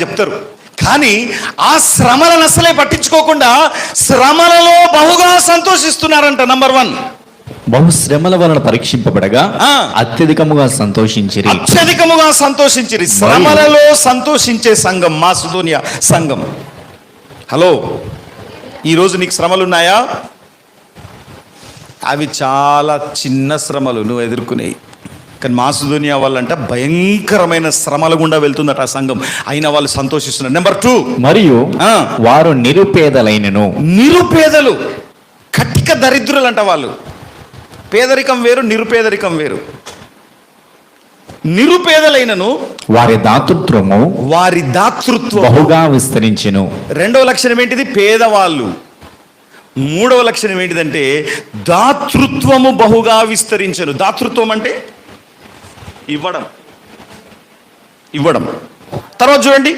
చెప్తారు. కానీ ఆ శ్రమలను అసలే పట్టించుకోకుండా శ్రమలలో బహుగా సంతోషిస్తున్నారంట. నంబర్ 1, బహుశ్రమల వలన పరీక్షింపబడగా అత్యధికముగా సంతోషించిరి. శ్రమలలో సంతోషించే సంఘం మాసిదోనియా సంఘం. హలో, ఈరోజు నీకు శ్రమలు ఉన్నాయా? అవి చాలా చిన్న శ్రమలు నువ్వు ఎదుర్కొనేవి. కానీ మాసిదోనియా వాళ్ళంట భయంకరమైన శ్రమల గుండా వెళ్తుందట ఆ సంఘం. అయినా వాళ్ళు సంతోషిస్తున్నారు. నెంబర్ 2, మరియు వారు నిరుపేదలైనను. నిరుపేదలు, కటిక దరిద్రులు అంట వాళ్ళు. పేదరికం వేరు, నిరుపేదరికం వేరు. నిరుపేదలైనను వారి దాతృత్వము బహుగా విస్తరించెను. 2వ లక్షణం ఏంటిది? పేదవాళ్ళు. 3వ లక్షణం ఏంటిదంటే దాతృత్వము బహుగా విస్తరించెను. దాతృత్వం అంటే ఇవ్వడం. తర్వాత చూడండి,